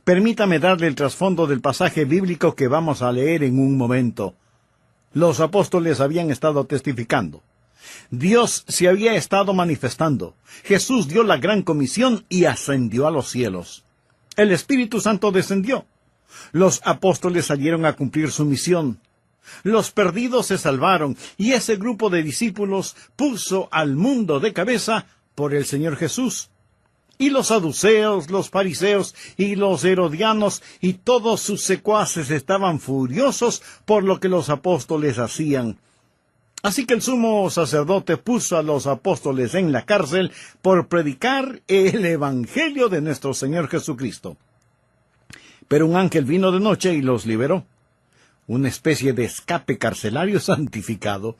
Permítame darle el trasfondo del pasaje bíblico que vamos a leer en un momento. Los apóstoles habían estado testificando. Dios se había estado manifestando. Jesús dio la gran comisión y ascendió a los cielos. El Espíritu Santo descendió. Los apóstoles salieron a cumplir su misión. Los perdidos se salvaron y ese grupo de discípulos puso al mundo de cabeza por el Señor Jesús. Y los saduceos, los fariseos y los herodianos y todos sus secuaces estaban furiosos por lo que los apóstoles hacían. Así que el sumo sacerdote puso a los apóstoles en la cárcel por predicar el Evangelio de nuestro Señor Jesucristo. Pero un ángel vino de noche y los liberó. Una especie de escape carcelario santificado.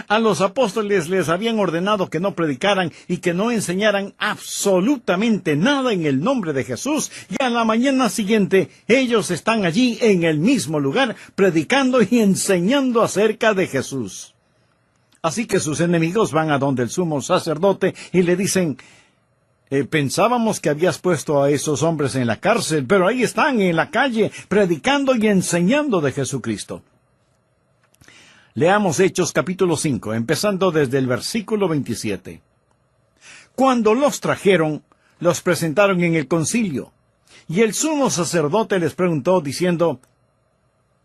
A los apóstoles les habían ordenado que no predicaran y que no enseñaran absolutamente nada en el nombre de Jesús, y a la mañana siguiente ellos están allí en el mismo lugar predicando y enseñando acerca de Jesús. Así que sus enemigos van a donde el sumo sacerdote y le dicen: pensábamos que habías puesto a esos hombres en la cárcel, pero ahí están en la calle predicando y enseñando de Jesucristo. Leamos Hechos capítulo 5, empezando desde el versículo 27. Cuando los trajeron, los presentaron en el concilio, y el sumo sacerdote les preguntó, diciendo: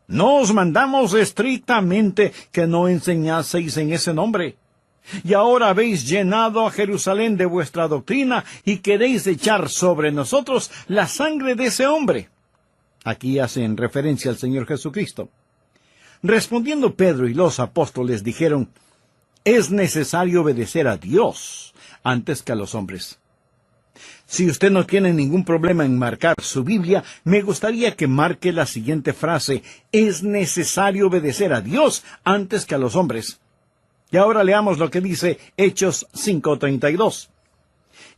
¿no os mandamos estrictamente que no enseñaseis en ese nombre? Y ahora habéis llenado a Jerusalén de vuestra doctrina, y queréis echar sobre nosotros la sangre de ese hombre. Aquí hacen referencia al Señor Jesucristo. Respondiendo Pedro y los apóstoles dijeron: es necesario obedecer a Dios antes que a los hombres. Si usted no tiene ningún problema en marcar su Biblia, me gustaría que marque la siguiente frase: es necesario obedecer a Dios antes que a los hombres. Y ahora leamos lo que dice Hechos 5:32.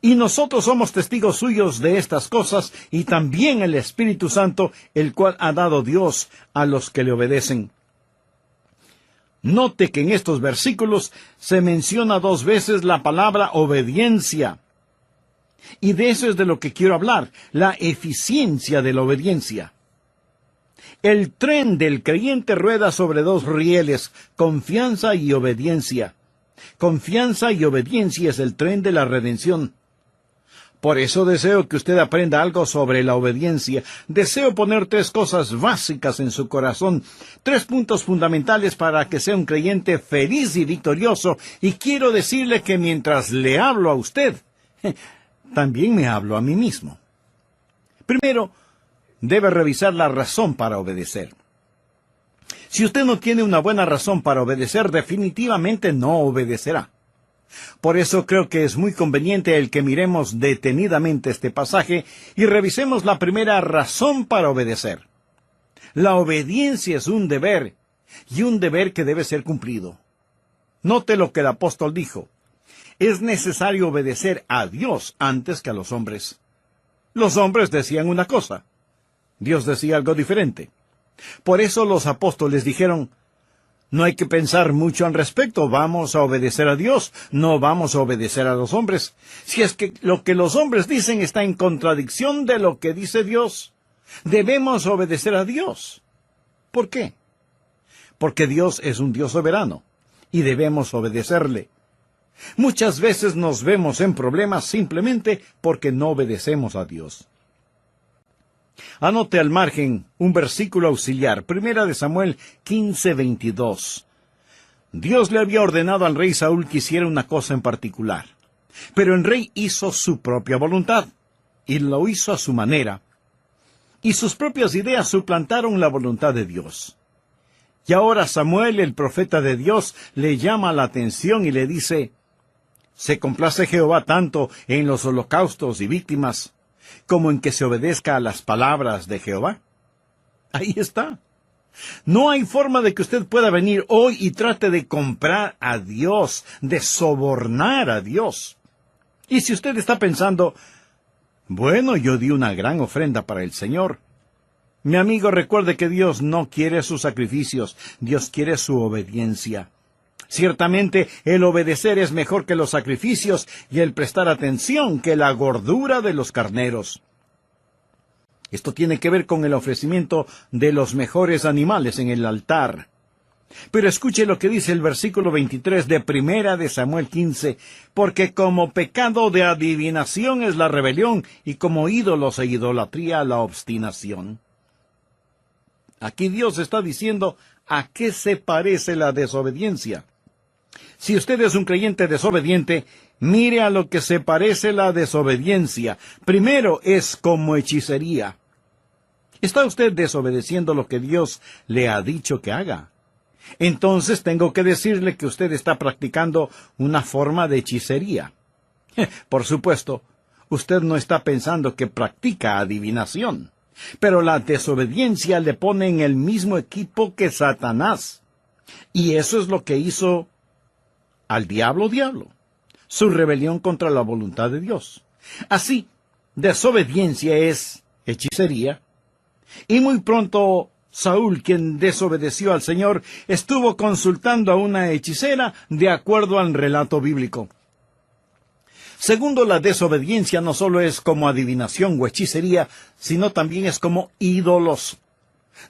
Y nosotros somos testigos suyos de estas cosas, y también el Espíritu Santo, el cual ha dado Dios a los que le obedecen. Note que en estos versículos se menciona 2 veces la palabra obediencia. Y de eso es de lo que quiero hablar, la eficiencia de la obediencia. El tren del creyente rueda sobre 2 rieles, confianza y obediencia. Confianza y obediencia es el tren de la redención. Por eso deseo que usted aprenda algo sobre la obediencia. Deseo poner 3 cosas básicas en su corazón, 3 puntos fundamentales para que sea un creyente feliz y victorioso. Y quiero decirle que mientras le hablo a usted, también me hablo a mí mismo. Primero, debe revisar la razón para obedecer. Si usted no tiene una buena razón para obedecer, definitivamente no obedecerá. Por eso creo que es muy conveniente el que miremos detenidamente este pasaje y revisemos la primera razón para obedecer. La obediencia es un deber, y un deber que debe ser cumplido. Note lo que el apóstol dijo: es necesario obedecer a Dios antes que a los hombres. Los hombres decían una cosa, Dios decía algo diferente. Por eso los apóstoles dijeron: no hay que pensar mucho al respecto, vamos a obedecer a Dios, no vamos a obedecer a los hombres. Si es que lo que los hombres dicen está en contradicción de lo que dice Dios, debemos obedecer a Dios. ¿Por qué? Porque Dios es un Dios soberano, y debemos obedecerle. Muchas veces nos vemos en problemas simplemente porque no obedecemos a Dios. Anote al margen un versículo auxiliar, 1 Samuel 15:22. Dios le había ordenado al rey Saúl que hiciera una cosa en particular, pero el rey hizo su propia voluntad, y lo hizo a su manera, y sus propias ideas suplantaron la voluntad de Dios. Y ahora Samuel, el profeta de Dios, le llama la atención y le dice: ¿se complace Jehová tanto en los holocaustos y víctimas como en que se obedezca a las palabras de Jehová? Ahí está. No hay forma de que usted pueda venir hoy y trate de comprar a Dios, de sobornar a Dios. Y si usted está pensando: bueno, yo di una gran ofrenda para el Señor. Mi amigo, recuerde que Dios no quiere sus sacrificios, Dios quiere su obediencia. Ciertamente, el obedecer es mejor que los sacrificios y el prestar atención que la gordura de los carneros. Esto tiene que ver con el ofrecimiento de los mejores animales en el altar. Pero escuche lo que dice el versículo 23 de Primera de Samuel 15, porque como pecado de adivinación es la rebelión, y como ídolos e idolatría la obstinación. Aquí Dios está diciendo a qué se parece la desobediencia. Si usted es un creyente desobediente, mire a lo que se parece la desobediencia. Primero es como hechicería. ¿Está usted desobedeciendo lo que Dios le ha dicho que haga? Entonces tengo que decirle que usted está practicando una forma de hechicería. Por supuesto, usted no está pensando que practica adivinación, pero la desobediencia le pone en el mismo equipo que Satanás. Y eso es lo que hizo al diablo, su rebelión contra la voluntad de Dios. Así, desobediencia es hechicería, y muy pronto Saúl, quien desobedeció al Señor, estuvo consultando a una hechicera de acuerdo al relato bíblico. Segundo, la desobediencia no solo es como adivinación o hechicería, sino también es como ídolos.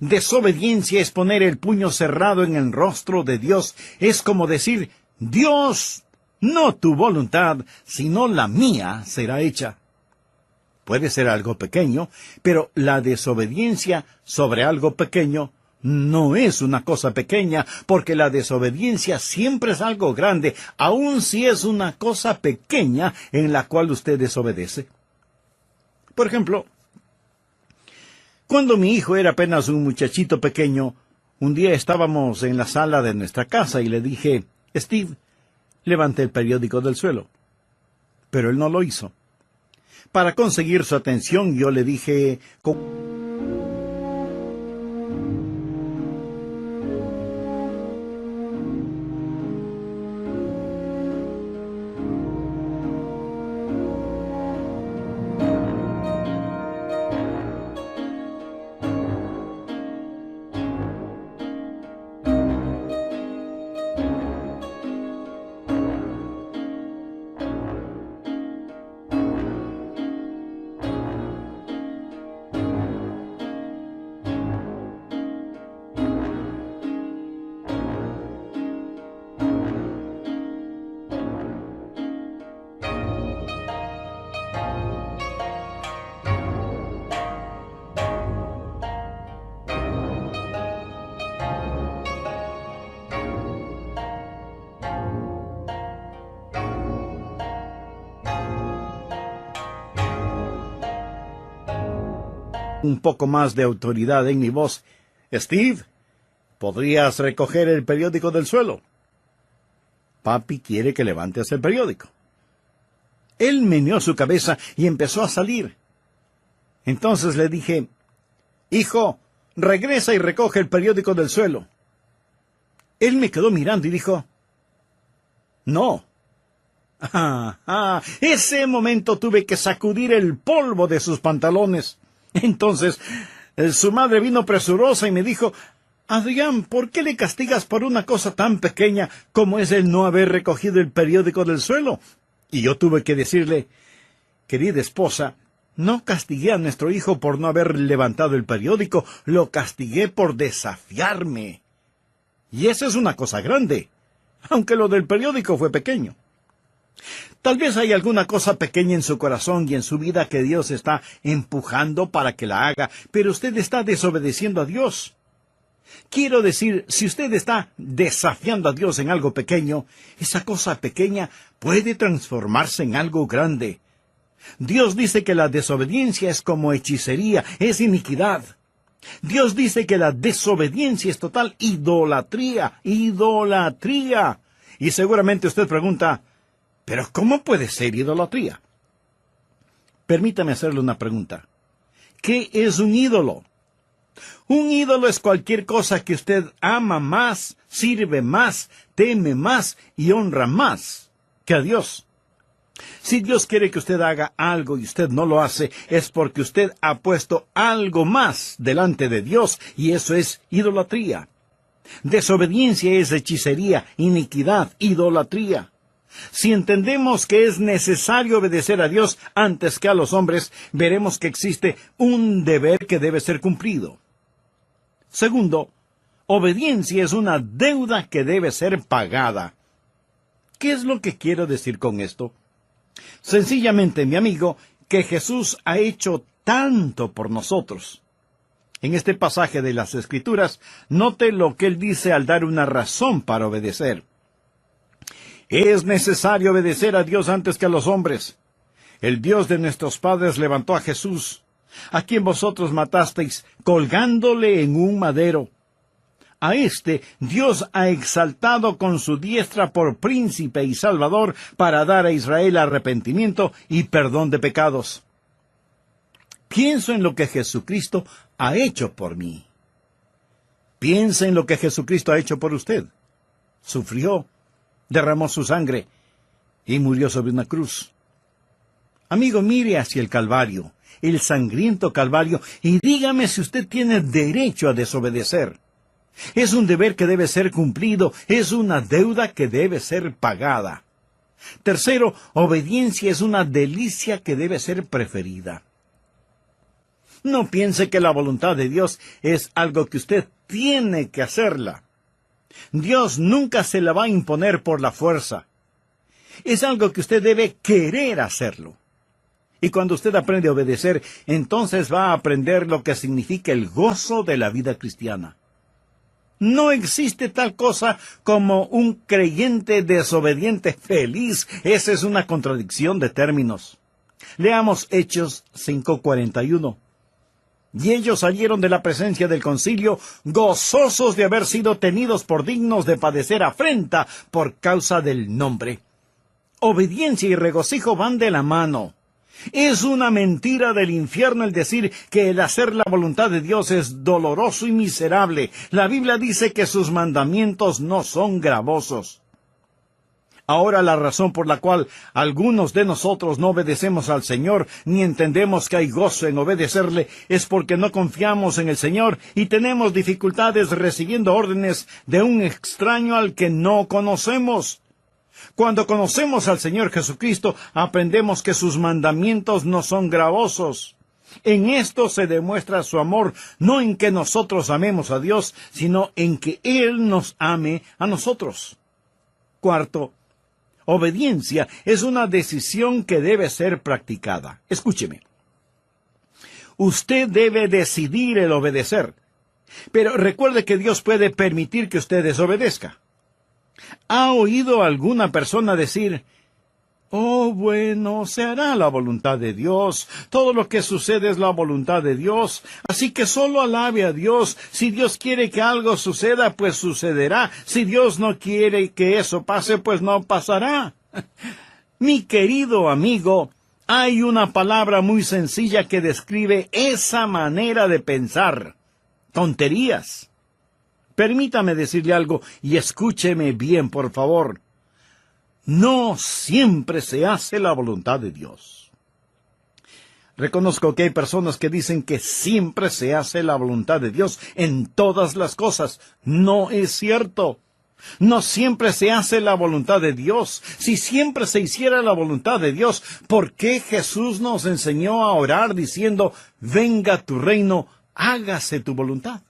Desobediencia es poner el puño cerrado en el rostro de Dios. Es como decir, Dios, no tu voluntad, sino la mía será hecha. Puede ser algo pequeño, pero la desobediencia sobre algo pequeño no es una cosa pequeña, porque la desobediencia siempre es algo grande, aun si es una cosa pequeña en la cual usted desobedece. Por ejemplo, cuando mi hijo era apenas un muchachito pequeño, un día estábamos en la sala de nuestra casa y le dije, Steve, levante el periódico del suelo. Pero él no lo hizo. Para conseguir su atención, yo le dije, un poco más de autoridad en mi voz, Steve, ¿podrías recoger el periódico del suelo? Papi quiere que levantes el periódico. Él meneó su cabeza y empezó a salir. Entonces le dije, hijo, regresa y recoge el periódico del suelo. Él me quedó mirando y dijo, no. Ese momento tuve que sacudir el polvo de sus pantalones. Entonces, su madre vino presurosa y me dijo, Adrián, ¿por qué le castigas por una cosa tan pequeña como es el no haber recogido el periódico del suelo? Y yo tuve que decirle, querida esposa, no castigué a nuestro hijo por no haber levantado el periódico, lo castigué por desafiarme. Y esa es una cosa grande, aunque lo del periódico fue pequeño. Tal vez hay alguna cosa pequeña en su corazón y en su vida que Dios está empujando para que la haga, pero usted está desobedeciendo a Dios. Quiero decir, si usted está desafiando a Dios en algo pequeño, esa cosa pequeña puede transformarse en algo grande. Dios dice que la desobediencia es como hechicería, es iniquidad. Dios dice que la desobediencia es total idolatría, idolatría. Y seguramente usted pregunta, ¿pero cómo puede ser idolatría? Permítame hacerle una pregunta. ¿Qué es un ídolo? Un ídolo es cualquier cosa que usted ama más, sirve más, teme más y honra más que a Dios. Si Dios quiere que usted haga algo y usted no lo hace, es porque usted ha puesto algo más delante de Dios, y eso es idolatría. Desobediencia es hechicería, iniquidad, idolatría. Si entendemos que es necesario obedecer a Dios antes que a los hombres, veremos que existe un deber que debe ser cumplido. Segundo, obediencia es una deuda que debe ser pagada. ¿Qué es lo que quiero decir con esto? Sencillamente, mi amigo, que Jesús ha hecho tanto por nosotros. En este pasaje de las Escrituras, note lo que él dice al dar una razón para obedecer. Es necesario obedecer a Dios antes que a los hombres. El Dios de nuestros padres levantó a Jesús, a quien vosotros matasteis, colgándole en un madero. A este Dios ha exaltado con su diestra por príncipe y salvador para dar a Israel arrepentimiento y perdón de pecados. Pienso en lo que Jesucristo ha hecho por mí. Piensa en lo que Jesucristo ha hecho por usted. Sufrió, derramó su sangre y murió sobre una cruz. Amigo, mire hacia el Calvario, el sangriento Calvario, y dígame si usted tiene derecho a desobedecer. Es un deber que debe ser cumplido, es una deuda que debe ser pagada. Tercero, obediencia es una delicia que debe ser preferida. No piense que la voluntad de Dios es algo que usted tiene que hacerla. Dios nunca se la va a imponer por la fuerza. Es algo que usted debe querer hacerlo. Y cuando usted aprende a obedecer, entonces va a aprender lo que significa el gozo de la vida cristiana. No existe tal cosa como un creyente desobediente feliz. Esa es una contradicción de términos. Leamos Hechos 5:41. Y ellos salieron de la presencia del concilio, gozosos de haber sido tenidos por dignos de padecer afrenta por causa del nombre. Obediencia y regocijo van de la mano. Es una mentira del infierno el decir que el hacer la voluntad de Dios es doloroso y miserable. La Biblia dice que sus mandamientos no son gravosos. Ahora la razón por la cual algunos de nosotros no obedecemos al Señor, ni entendemos que hay gozo en obedecerle, es porque no confiamos en el Señor y tenemos dificultades recibiendo órdenes de un extraño al que no conocemos. Cuando conocemos al Señor Jesucristo, aprendemos que sus mandamientos no son gravosos. En esto se demuestra su amor, no en que nosotros amemos a Dios, sino en que Él nos ame a nosotros. Cuarto, obediencia es una decisión que debe ser practicada. Escúcheme. Usted debe decidir el obedecer, pero recuerde que Dios puede permitir que usted desobedezca. ¿Ha oído alguna persona decir, oh, bueno, se hará la voluntad de Dios, todo lo que sucede es la voluntad de Dios, así que solo alabe a Dios, si Dios quiere que algo suceda, pues sucederá, si Dios no quiere que eso pase, pues no pasará? Mi querido amigo, hay una palabra muy sencilla que describe esa manera de pensar: tonterías. Permítame decirle algo y escúcheme bien, por favor. No siempre se hace la voluntad de Dios. Reconozco que hay personas que dicen que siempre se hace la voluntad de Dios en todas las cosas. No es cierto. No siempre se hace la voluntad de Dios. Si siempre se hiciera la voluntad de Dios, ¿por qué Jesús nos enseñó a orar diciendo, venga tu reino, hágase tu voluntad?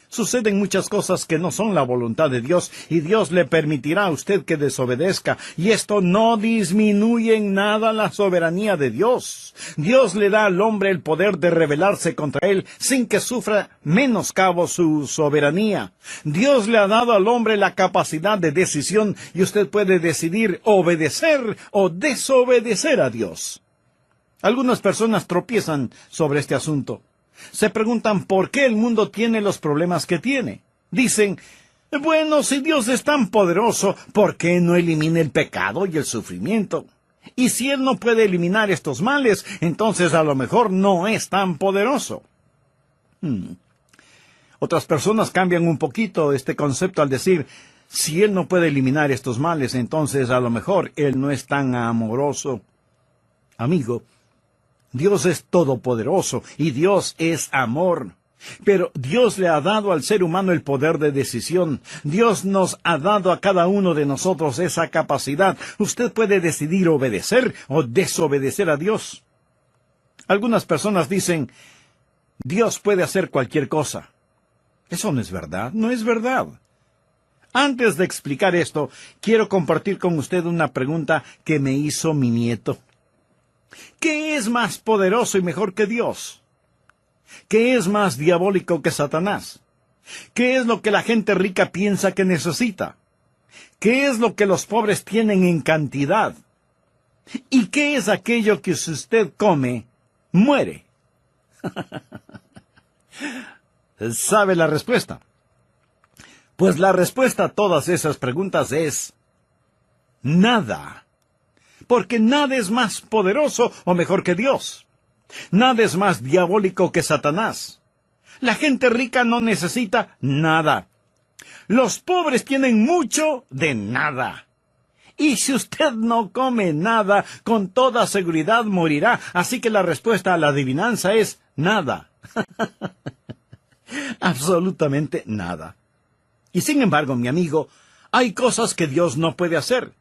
Suceden muchas cosas que no son la voluntad de Dios, y Dios le permitirá a usted que desobedezca, y esto no disminuye en nada la soberanía de Dios. Dios le da al hombre el poder de rebelarse contra él, sin que sufra menoscabo su soberanía. Dios le ha dado al hombre la capacidad de decisión, y usted puede decidir obedecer o desobedecer a Dios. Algunas personas tropiezan sobre este asunto. Se preguntan por qué el mundo tiene los problemas que tiene. Dicen, bueno, si Dios es tan poderoso, ¿por qué no elimina el pecado y el sufrimiento? Y si Él no puede eliminar estos males, entonces a lo mejor no es tan poderoso. Otras personas cambian un poquito este concepto al decir, si Él no puede eliminar estos males, entonces a lo mejor Él no es tan amoroso. Amigo, Dios es todopoderoso y Dios es amor. Pero Dios le ha dado al ser humano el poder de decisión. Dios nos ha dado a cada uno de nosotros esa capacidad. Usted puede decidir obedecer o desobedecer a Dios. Algunas personas dicen, Dios puede hacer cualquier cosa. Eso no es verdad, no es verdad. Antes de explicar esto, quiero compartir con usted una pregunta que me hizo mi nieto. ¿Qué es más poderoso y mejor que Dios? ¿Qué es más diabólico que Satanás? ¿Qué es lo que la gente rica piensa que necesita? ¿Qué es lo que los pobres tienen en cantidad? ¿Y qué es aquello que si usted come, muere? ¿Sabe la respuesta? Pues la respuesta a todas esas preguntas es nada. Porque nada es más poderoso o mejor que Dios. Nada es más diabólico que Satanás. La gente rica no necesita nada. Los pobres tienen mucho de nada. Y si usted no come nada, con toda seguridad morirá. Así que la respuesta a la adivinanza es nada. Absolutamente nada. Y sin embargo, mi amigo, hay cosas que Dios no puede hacer.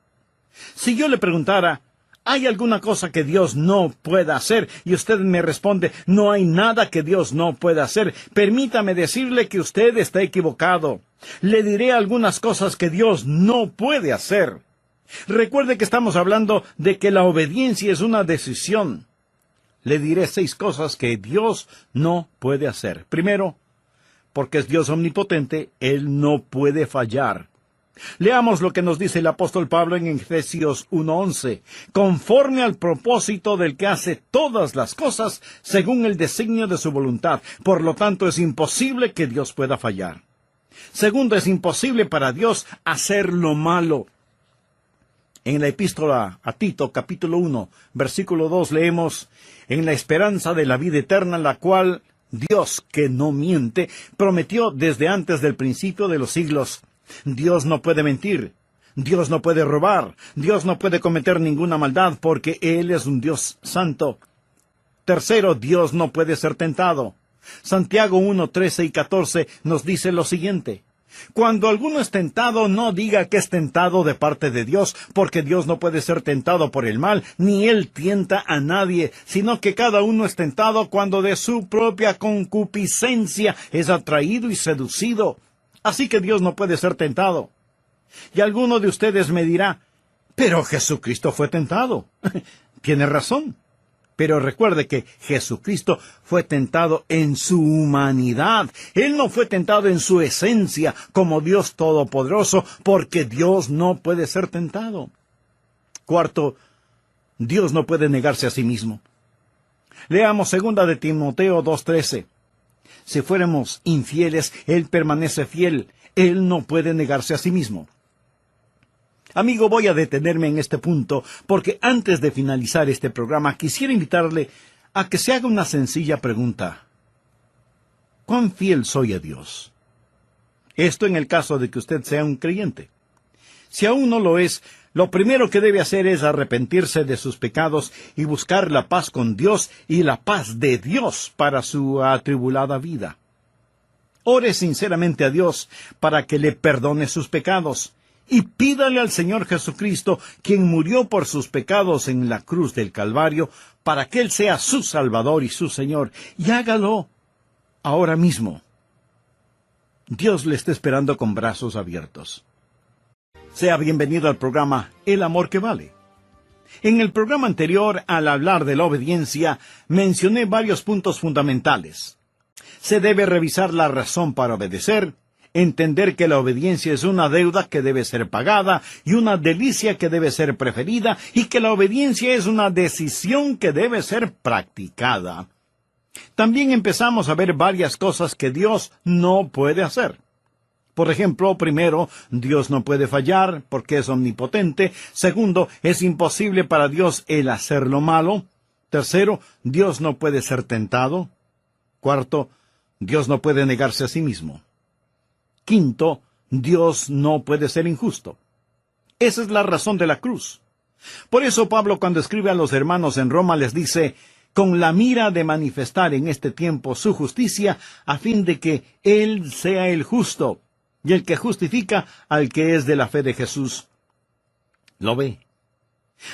Si yo le preguntara, ¿hay alguna cosa que Dios no pueda hacer? Y usted me responde, no hay nada que Dios no pueda hacer. Permítame decirle que usted está equivocado. Le diré algunas cosas que Dios no puede hacer. Recuerde que estamos hablando de que la obediencia es una decisión. Le diré 6 cosas que Dios no puede hacer. Primero, porque es Dios omnipotente, Él no puede fallar. Leamos lo que nos dice el apóstol Pablo en Efesios 1:11. Conforme al propósito del que hace todas las cosas según el designio de su voluntad. Por lo tanto, es imposible que Dios pueda fallar. Segundo, es imposible para Dios hacer lo malo. En la epístola a Tito, capítulo 1, versículo 2, leemos, en la esperanza de la vida eterna, la cual Dios, que no miente, prometió desde antes del principio de los siglos. Dios no puede mentir, Dios no puede robar, Dios no puede cometer ninguna maldad, porque Él es un Dios santo. Tercero, Dios no puede ser tentado. Santiago 1, 13 y 14 nos dice lo siguiente. Cuando alguno es tentado, no diga que es tentado de parte de Dios, porque Dios no puede ser tentado por el mal, ni Él tienta a nadie, sino que cada uno es tentado cuando de su propia concupiscencia es atraído y seducido. Así que Dios no puede ser tentado. Y alguno de ustedes me dirá, pero Jesucristo fue tentado. Tiene razón. Pero recuerde que Jesucristo fue tentado en su humanidad. Él no fue tentado en su esencia como Dios Todopoderoso, porque Dios no puede ser tentado. Cuarto, Dios no puede negarse a sí mismo. Leamos 2 de Timoteo 2:13. Si fuéramos infieles, Él permanece fiel. Él no puede negarse a sí mismo. Amigo, voy a detenerme en este punto, porque antes de finalizar este programa, quisiera invitarle a que se haga una sencilla pregunta. ¿Cuán fiel soy a Dios? Esto en el caso de que usted sea un creyente. Si aún no lo es, lo primero que debe hacer es arrepentirse de sus pecados y buscar la paz con Dios y la paz de Dios para su atribulada vida. Ore sinceramente a Dios para que le perdone sus pecados. Y pídale al Señor Jesucristo, quien murió por sus pecados en la cruz del Calvario, para que Él sea su Salvador y su Señor. Y hágalo ahora mismo. Dios le está esperando con brazos abiertos. Sea bienvenido al programa El Amor que Vale. En el programa anterior, al hablar de la obediencia, mencioné varios puntos fundamentales. Se debe revisar la razón para obedecer, entender que la obediencia es una deuda que debe ser pagada y una delicia que debe ser preferida, y que la obediencia es una decisión que debe ser practicada. También empezamos a ver varias cosas que Dios no puede hacer. Por ejemplo, primero, Dios no puede fallar porque es omnipotente. Segundo, es imposible para Dios el hacer lo malo. Tercero, Dios no puede ser tentado. Cuarto, Dios no puede negarse a sí mismo. Quinto, Dios no puede ser injusto. Esa es la razón de la cruz. Por eso Pablo, cuando escribe a los hermanos en Roma, les dice con la mira de manifestar en este tiempo su justicia, a fin de que Él sea el justo, y el que justifica al que es de la fe de Jesús. ¿Lo ve?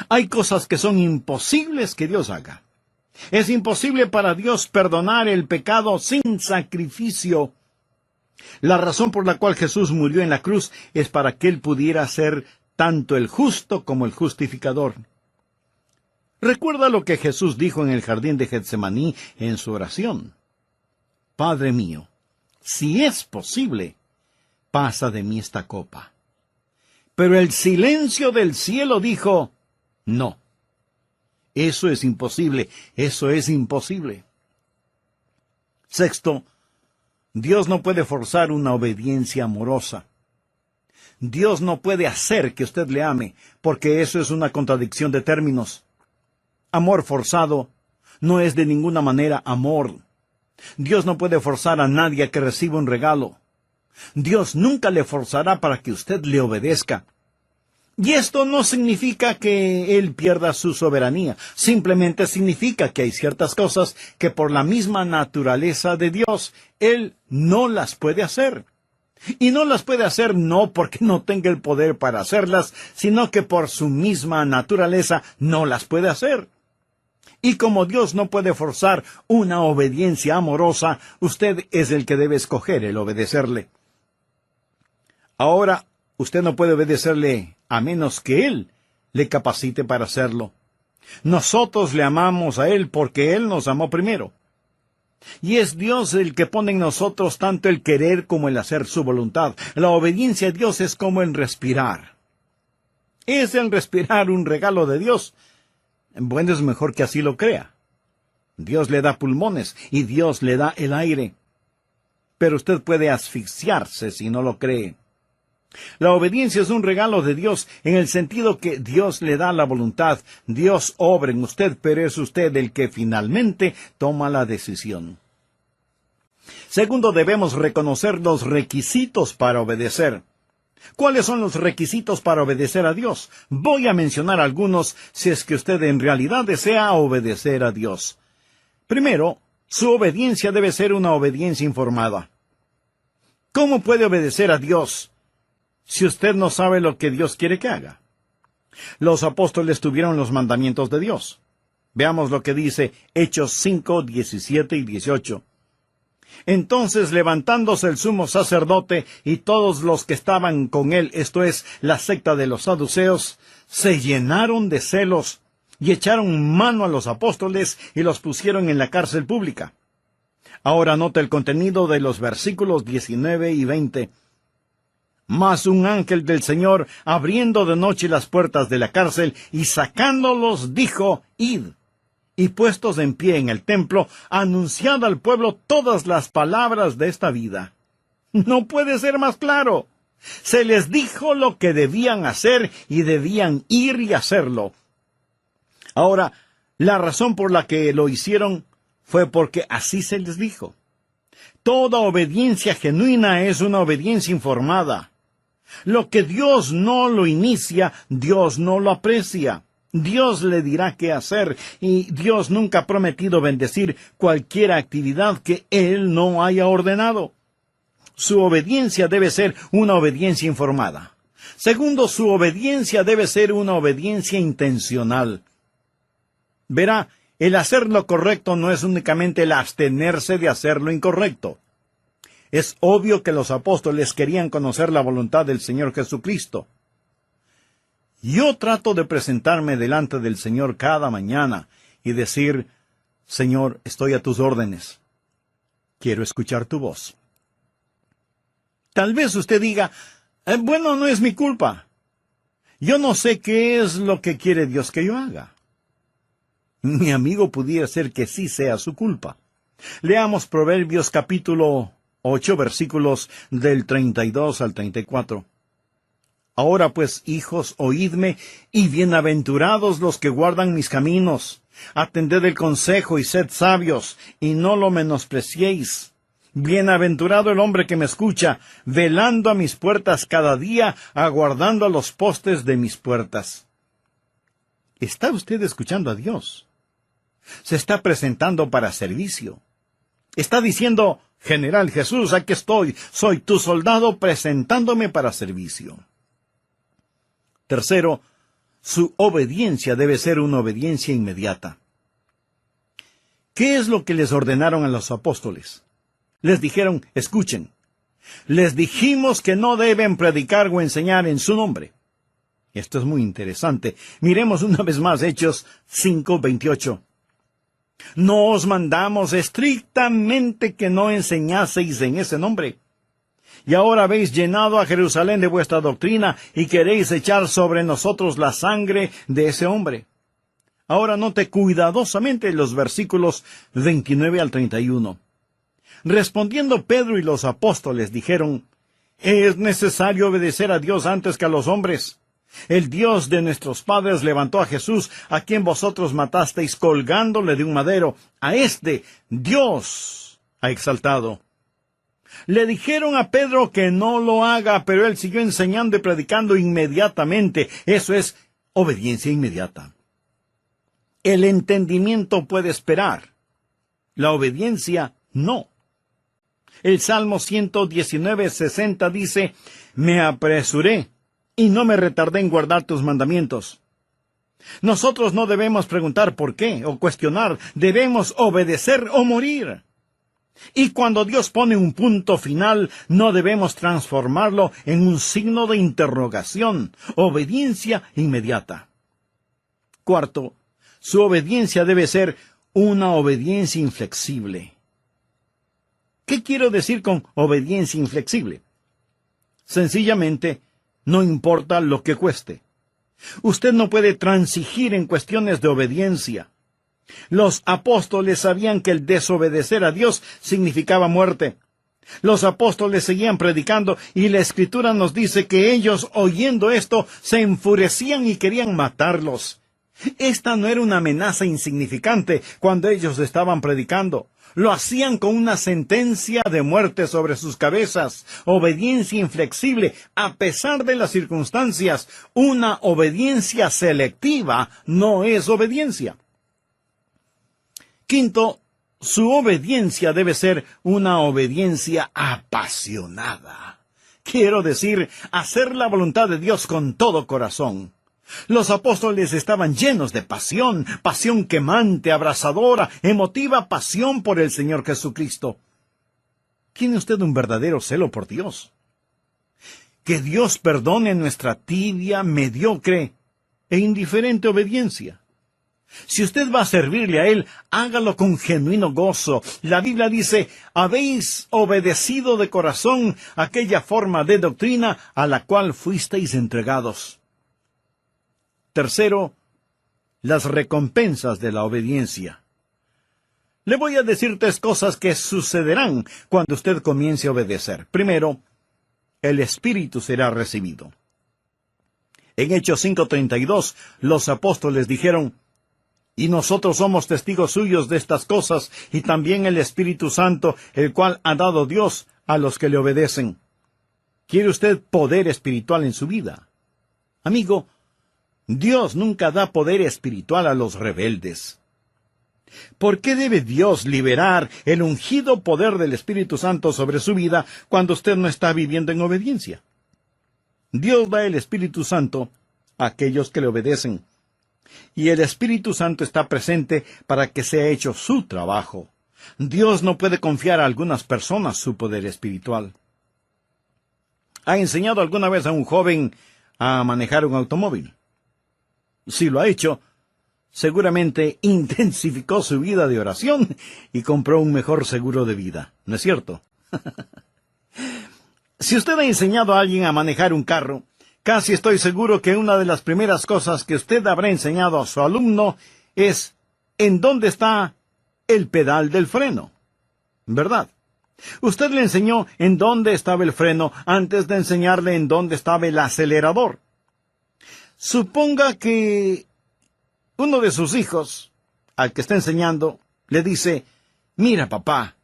Hay cosas que son imposibles que Dios haga. Es imposible para Dios perdonar el pecado sin sacrificio. La razón por la cual Jesús murió en la cruz es para que Él pudiera ser tanto el justo como el justificador. Recuerda lo que Jesús dijo en el jardín de Getsemaní en su oración. Padre mío, si es posible, pasa de mí esta copa. Pero el silencio del cielo dijo, no. Eso es imposible, eso es imposible. Sexto, Dios no puede forzar una obediencia amorosa. Dios no puede hacer que usted le ame, porque eso es una contradicción de términos. Amor forzado no es de ninguna manera amor. Dios no puede forzar a nadie a que reciba un regalo. Dios nunca le forzará para que usted le obedezca. Y esto no significa que Él pierda su soberanía. Simplemente significa que hay ciertas cosas que por la misma naturaleza de Dios, Él no las puede hacer. Y no las puede hacer no porque no tenga el poder para hacerlas, sino que por su misma naturaleza no las puede hacer. Y como Dios no puede forzar una obediencia amorosa, usted es el que debe escoger el obedecerle. Ahora, usted no puede obedecerle a menos que Él le capacite para hacerlo. Nosotros le amamos a Él porque Él nos amó primero. Y es Dios el que pone en nosotros tanto el querer como el hacer su voluntad. La obediencia a Dios es como el respirar. ¿Es el respirar un regalo de Dios? Bueno, es mejor que así lo crea. Dios le da pulmones y Dios le da el aire. Pero usted puede asfixiarse si no lo cree. La obediencia es un regalo de Dios en el sentido que Dios le da la voluntad. Dios obra en usted, pero es usted el que finalmente toma la decisión. Segundo, debemos reconocer los requisitos para obedecer. ¿Cuáles son los requisitos para obedecer a Dios? Voy a mencionar algunos si es que usted en realidad desea obedecer a Dios. Primero, su obediencia debe ser una obediencia informada. ¿Cómo puede obedecer a Dios si usted no sabe lo que Dios quiere que haga? Los apóstoles tuvieron los mandamientos de Dios. Veamos lo que dice Hechos 5, 17 y 18. Entonces, levantándose el sumo sacerdote y todos los que estaban con él, esto es, la secta de los saduceos, se llenaron de celos y echaron mano a los apóstoles y los pusieron en la cárcel pública. Ahora nota el contenido de los versículos 19 y 20. Mas un ángel del Señor, abriendo de noche las puertas de la cárcel y sacándolos, dijo, id. Y puestos en pie en el templo, anunciad al pueblo todas las palabras de esta vida. No puede ser más claro. Se les dijo lo que debían hacer y debían ir y hacerlo. Ahora, la razón por la que lo hicieron fue porque así se les dijo. Toda obediencia genuina es una obediencia informada. Lo que Dios no lo inicia, Dios no lo aprecia. Dios le dirá qué hacer, y Dios nunca ha prometido bendecir cualquier actividad que Él no haya ordenado. Su obediencia debe ser una obediencia informada. Segundo, su obediencia debe ser una obediencia intencional. Verá, el hacer lo correcto no es únicamente el abstenerse de hacer lo incorrecto. Es obvio que los apóstoles querían conocer la voluntad del Señor Jesucristo. Yo trato de presentarme delante del Señor cada mañana y decir, Señor, estoy a tus órdenes. Quiero escuchar tu voz. Tal vez usted diga, bueno, no es mi culpa. Yo no sé qué es lo que quiere Dios que yo haga. Mi amigo, pudiera ser que sí sea su culpa. Leamos Proverbios capítulo 8, versículos del 32 al 34. Ahora pues, hijos, oídme, y bienaventurados los que guardan mis caminos. Atended el consejo y sed sabios, y no lo menospreciéis. Bienaventurado el hombre que me escucha, velando a mis puertas cada día, aguardando a los postes de mis puertas. ¿Está usted escuchando a Dios? Se está presentando para servicio. Está diciendo, General Jesús, aquí estoy, soy tu soldado presentándome para servicio. Tercero, su obediencia debe ser una obediencia inmediata. ¿Qué es lo que les ordenaron a los apóstoles? Les dijeron, escuchen, les dijimos que no deben predicar o enseñar en su nombre. Esto es muy interesante. Miremos una vez más Hechos 5:28. No os mandamos estrictamente que no enseñaseis en ese nombre. Y ahora habéis llenado a Jerusalén de vuestra doctrina y queréis echar sobre nosotros la sangre de ese hombre. Ahora note cuidadosamente los versículos 29 al 31. Respondiendo Pedro y los apóstoles dijeron, es necesario obedecer a Dios antes que a los hombres. El Dios de nuestros padres levantó a Jesús, a quien vosotros matasteis colgándole de un madero. A este Dios ha exaltado. Le dijeron a Pedro que no lo haga, pero él siguió enseñando y predicando inmediatamente. Eso es obediencia inmediata. El entendimiento puede esperar. La obediencia no. El Salmo 119:60 dice, me apresuré y no me retardé en guardar tus mandamientos. Nosotros no debemos preguntar por qué o cuestionar, debemos obedecer o morir. Y cuando Dios pone un punto final, no debemos transformarlo en un signo de interrogación, obediencia inmediata. Cuarto, su obediencia debe ser una obediencia inflexible. ¿Qué quiero decir con obediencia inflexible? Sencillamente, no importa lo que cueste. Usted no puede transigir en cuestiones de obediencia. Los apóstoles sabían que el desobedecer a Dios significaba muerte. Los apóstoles seguían predicando y la Escritura nos dice que ellos, oyendo esto, se enfurecían y querían matarlos. Esta no era una amenaza insignificante cuando ellos estaban predicando. Lo hacían con una sentencia de muerte sobre sus cabezas. Obediencia inflexible, a pesar de las circunstancias. Una obediencia selectiva no es obediencia. Quinto, su obediencia debe ser una obediencia apasionada. Quiero decir, hacer la voluntad de Dios con todo corazón. Los apóstoles estaban llenos de pasión, pasión quemante, abrasadora, emotiva pasión por el Señor Jesucristo. ¿Tiene usted un verdadero celo por Dios? Que Dios perdone nuestra tibia, mediocre e indiferente obediencia. Si usted va a servirle a Él, hágalo con genuino gozo. La Biblia dice, habéis obedecido de corazón aquella forma de doctrina a la cual fuisteis entregados. Tercero, las recompensas de la obediencia. Le voy a decir 3 cosas que sucederán cuando usted comience a obedecer. Primero, el Espíritu será recibido. En Hechos 5:32, los apóstoles dijeron, y nosotros somos testigos suyos de estas cosas, y también el Espíritu Santo, el cual ha dado Dios a los que le obedecen. ¿Quiere usted poder espiritual en su vida? Amigo, Dios nunca da poder espiritual a los rebeldes. ¿Por qué debe Dios liberar el ungido poder del Espíritu Santo sobre su vida cuando usted no está viviendo en obediencia? Dios da el Espíritu Santo a aquellos que le obedecen. Y el Espíritu Santo está presente para que sea hecho su trabajo. Dios no puede confiar a algunas personas su poder espiritual. ¿Ha enseñado alguna vez a un joven a manejar un automóvil? Si lo ha hecho, seguramente intensificó su vida de oración y compró un mejor seguro de vida, ¿no es cierto? Si usted ha enseñado a alguien a manejar un carro, casi estoy seguro que una de las primeras cosas que usted habrá enseñado a su alumno es en dónde está el pedal del freno, ¿verdad? Usted le enseñó en dónde estaba el freno antes de enseñarle en dónde estaba el acelerador. Suponga que uno de sus hijos, al que está enseñando, le dice, mira papá,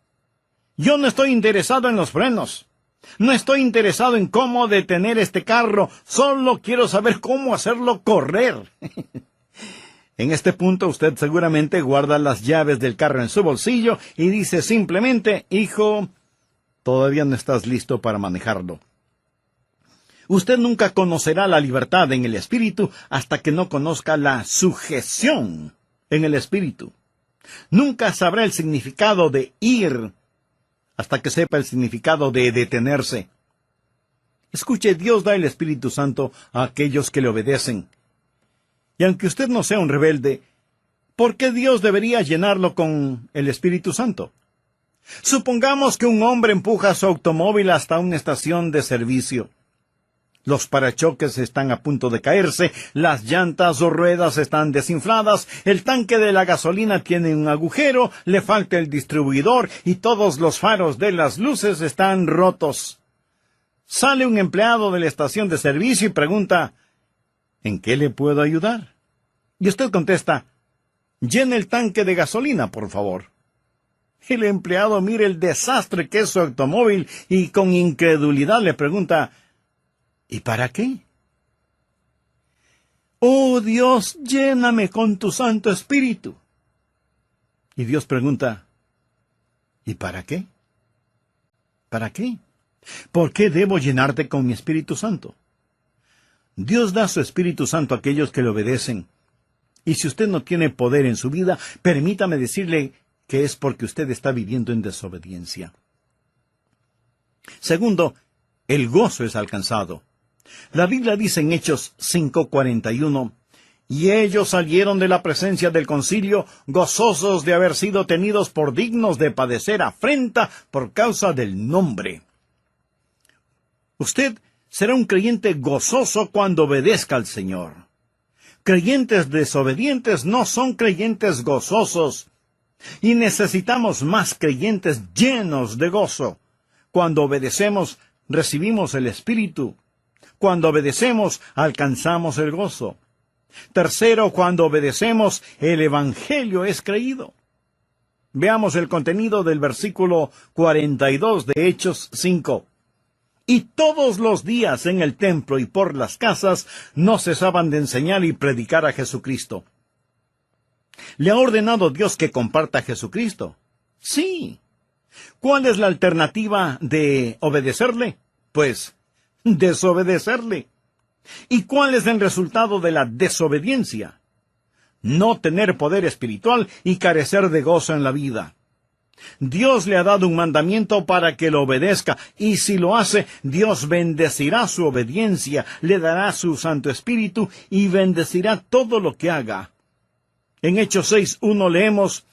yo no estoy interesado en los frenos. No estoy interesado en cómo detener este carro, solo quiero saber cómo hacerlo correr. En este punto usted seguramente guarda las llaves del carro en su bolsillo y dice simplemente, hijo, todavía no estás listo para manejarlo. Usted nunca conocerá la libertad en el Espíritu hasta que no conozca la sujeción en el Espíritu. Nunca sabrá el significado de ir hasta que sepa el significado de detenerse. Escuche, Dios da el Espíritu Santo a aquellos que le obedecen. Y aunque usted no sea un rebelde, ¿por qué Dios debería llenarlo con el Espíritu Santo? Supongamos que un hombre empuja su automóvil hasta una estación de servicio. Los parachoques están a punto de caerse, las llantas o ruedas están desinfladas, el tanque de la gasolina tiene un agujero, le falta el distribuidor y todos los faros de las luces están rotos. Sale un empleado de la estación de servicio y pregunta, ¿en qué le puedo ayudar? Y usted contesta, llene el tanque de gasolina, por favor. El empleado mira el desastre que es su automóvil y con incredulidad le pregunta, ¿y para qué? Oh Dios, lléname con tu Santo Espíritu. Y Dios pregunta, ¿y para qué? ¿Para qué? ¿Por qué debo llenarte con mi Espíritu Santo? Dios da su Espíritu Santo a aquellos que le obedecen. Y si usted no tiene poder en su vida, permítame decirle que es porque usted está viviendo en desobediencia. Segundo, el gozo es alcanzado. La Biblia dice en Hechos 5:41, y ellos salieron de la presencia del concilio, gozosos de haber sido tenidos por dignos de padecer afrenta por causa del nombre. Usted será un creyente gozoso cuando obedezca al Señor. Creyentes desobedientes no son creyentes gozosos, y necesitamos más creyentes llenos de gozo. Cuando obedecemos, recibimos el Espíritu. Cuando obedecemos, alcanzamos el gozo. Tercero, cuando obedecemos, el Evangelio es creído. Veamos el contenido del versículo 42 de Hechos 5. Y todos los días en el templo y por las casas no cesaban de enseñar y predicar a Jesucristo. ¿Le ha ordenado Dios que comparta a Jesucristo? Sí. ¿Cuál es la alternativa de obedecerle? Pues, desobedecerle. ¿Y cuál es el resultado de la desobediencia? No tener poder espiritual y carecer de gozo en la vida. Dios le ha dado un mandamiento para que lo obedezca, y si lo hace, Dios bendecirá su obediencia, le dará su Santo Espíritu y bendecirá todo lo que haga. En Hechos 6:1 leemos,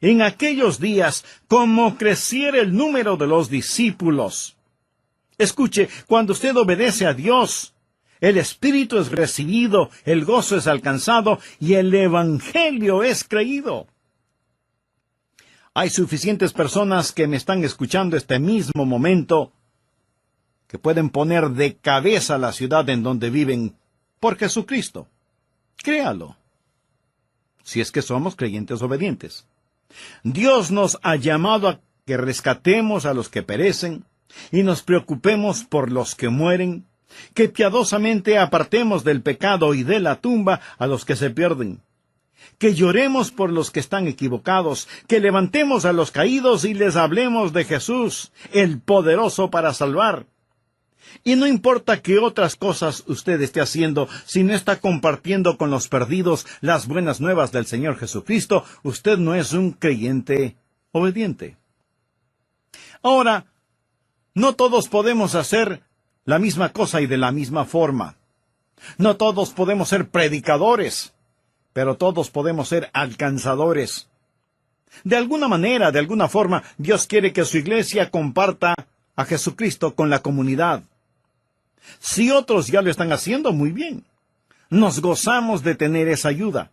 en aquellos días, como creciera el número de los discípulos. Escuche, cuando usted obedece a Dios, el Espíritu es recibido, el gozo es alcanzado y el Evangelio es creído. Hay suficientes personas que me están escuchando este mismo momento que pueden poner de cabeza la ciudad en donde viven por Jesucristo. Créalo. Si es que somos creyentes obedientes. Dios nos ha llamado a que rescatemos a los que perecen y nos preocupemos por los que mueren, que piadosamente apartemos del pecado y de la tumba a los que se pierden, que lloremos por los que están equivocados, que levantemos a los caídos y les hablemos de Jesús, el poderoso para salvar. Y no importa qué otras cosas usted esté haciendo, si no está compartiendo con los perdidos las buenas nuevas del Señor Jesucristo, usted no es un creyente obediente. Ahora, no todos podemos hacer la misma cosa y de la misma forma. No todos podemos ser predicadores, pero todos podemos ser alcanzadores. De alguna manera, de alguna forma, Dios quiere que su iglesia comparta a Jesucristo con la comunidad. Si otros ya lo están haciendo, muy bien. Nos gozamos de tener esa ayuda.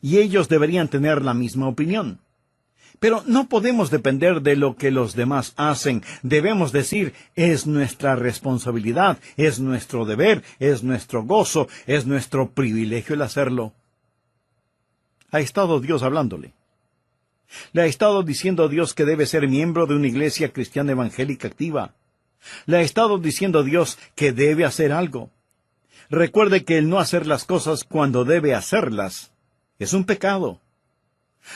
Y ellos deberían tener la misma opinión. Pero no podemos depender de lo que los demás hacen. Debemos decir, es nuestra responsabilidad, es nuestro deber, es nuestro gozo, es nuestro privilegio el hacerlo. Ha estado Dios hablándole. Le ha estado diciendo a Dios que debe ser miembro de una iglesia cristiana evangélica activa. Le ha estado diciendo a Dios que debe hacer algo. Recuerde que el no hacer las cosas cuando debe hacerlas Es un pecado.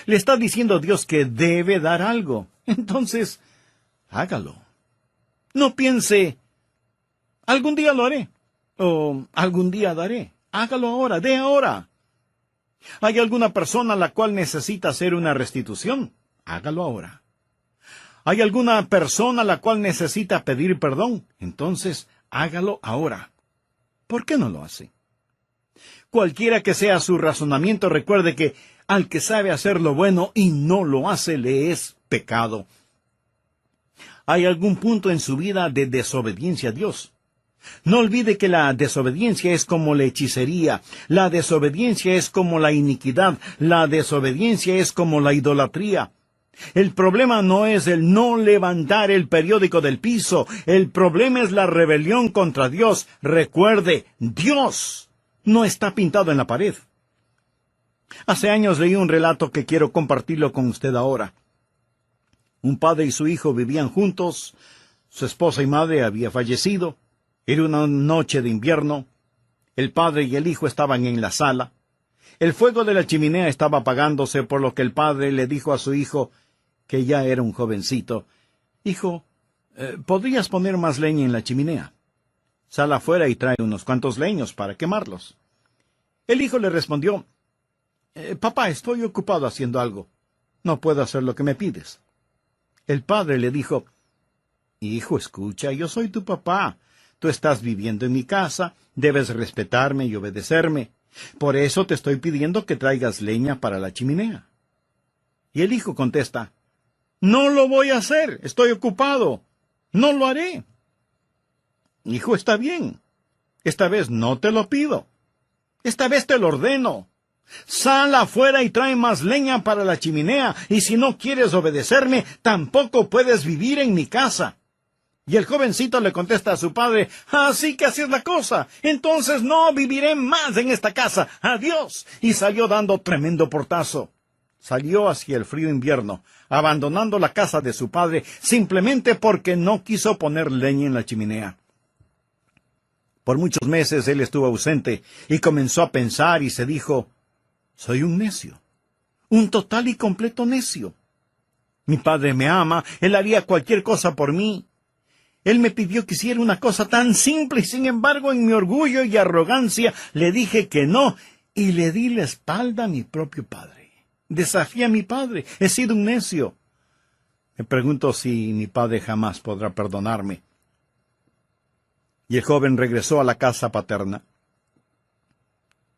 Le está diciendo Dios que debe dar algo. Entonces, hágalo. No piense, algún día lo haré, o algún día daré. Hágalo ahora, dé ahora. ¿Hay alguna persona a la cual necesita hacer una restitución? Hágalo ahora. ¿Hay alguna persona a la cual necesita pedir perdón? Entonces, hágalo ahora. ¿Por qué no lo hace? Cualquiera que sea su razonamiento, recuerde que al que sabe hacer lo bueno y no lo hace, le es pecado. ¿Hay algún punto en su vida de desobediencia a Dios? No olvide que la desobediencia es como la hechicería, la desobediencia es como la iniquidad, la desobediencia es como la idolatría. El problema no es el no levantar el periódico del piso, el problema es la rebelión contra Dios. Recuerde, Dios no está pintado en la pared. Hace años leí un relato que quiero compartirlo con usted ahora. Un padre y su hijo vivían juntos, su esposa y madre había fallecido, era una noche de invierno, el padre y el hijo estaban en la sala, el fuego de la chimenea estaba apagándose, por lo que el padre le dijo a su hijo, que ya era un jovencito, «Hijo, ¿podrías poner más leña en la chimenea? Sal afuera y trae unos cuantos leños para quemarlos». El hijo le respondió, «Papá, estoy ocupado haciendo algo. No puedo hacer lo que me pides». El padre le dijo, «Hijo, escucha, yo soy tu papá. Tú estás viviendo en mi casa, debes respetarme y obedecerme. Por eso te estoy pidiendo que traigas leña para la chimenea». Y el hijo contesta, «No lo voy a hacer, estoy ocupado. No lo haré». «Hijo, está bien. Esta vez no te lo pido. Esta vez te lo ordeno. Sal afuera y trae más leña para la chimenea, y si no quieres obedecerme, tampoco puedes vivir en mi casa». Y el jovencito le contesta a su padre, «Así que así es la cosa. Entonces no viviré más en esta casa. Adiós». Y salió dando tremendo portazo. Salió hacia el frío invierno, abandonando la casa de su padre, simplemente porque no quiso poner leña en la chimenea. Por muchos meses él estuvo ausente, y comenzó a pensar y se dijo, «Soy un necio, un total y completo necio. Mi padre me ama, él haría cualquier cosa por mí. Él me pidió que hiciera una cosa tan simple y sin embargo en mi orgullo y arrogancia le dije que no y le di la espalda a mi propio padre. Desafié a mi padre, he sido un necio. Me pregunto si mi padre jamás podrá perdonarme». Y el joven regresó a la casa paterna.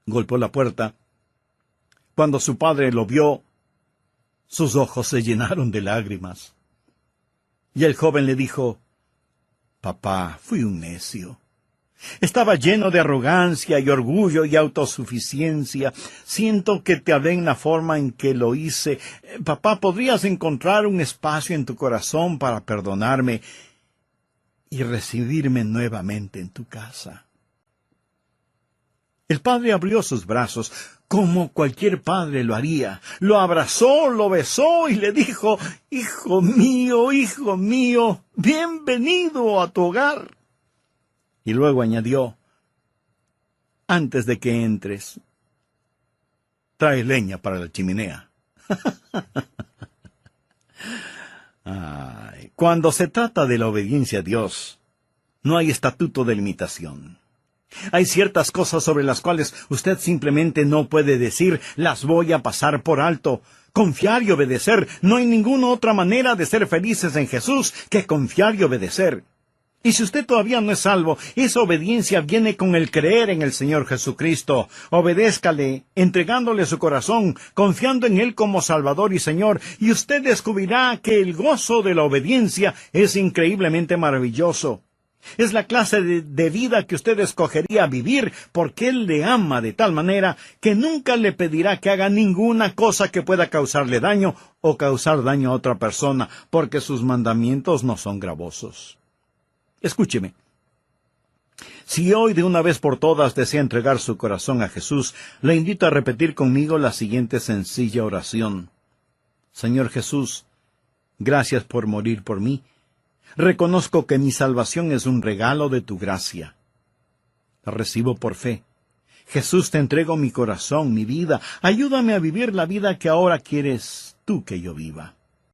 Golpeó la puerta. Cuando su padre lo vio, sus ojos se llenaron de lágrimas. Y el joven le dijo, «Papá, fui un necio. Estaba lleno de arrogancia y orgullo y autosuficiencia. Siento que te hablé en la forma en que lo hice. Papá, ¿podrías encontrar un espacio en tu corazón para perdonarme y recibirme nuevamente en tu casa?» El padre abrió sus brazos, como cualquier padre lo haría. Lo abrazó, lo besó y le dijo, hijo mío, bienvenido a tu hogar». Y luego añadió, «Antes de que entres, trae leña para la chimenea». Ay, cuando se trata de la obediencia a Dios, no hay estatuto de limitación. Hay ciertas cosas sobre las cuales usted simplemente no puede decir, «Las voy a pasar por alto». Confiar y obedecer. No hay ninguna otra manera de ser felices en Jesús que confiar y obedecer. Y si usted todavía no es salvo, esa obediencia viene con el creer en el Señor Jesucristo. Obedézcale, entregándole su corazón, confiando en Él como Salvador y Señor, y usted descubrirá que el gozo de la obediencia es increíblemente maravilloso. Es la clase de vida que usted escogería vivir, porque Él le ama de tal manera que nunca le pedirá que haga ninguna cosa que pueda causarle daño o causar daño a otra persona, porque sus mandamientos no son gravosos. Escúcheme. Si hoy de una vez por todas desea entregar su corazón a Jesús, le invito a repetir conmigo la siguiente sencilla oración. Señor Jesús, gracias por morir por mí. Reconozco que mi salvación es un regalo de tu gracia. La recibo por fe. Jesús, te entrego mi corazón, mi vida. Ayúdame a vivir la vida que ahora quieres tú que yo viva.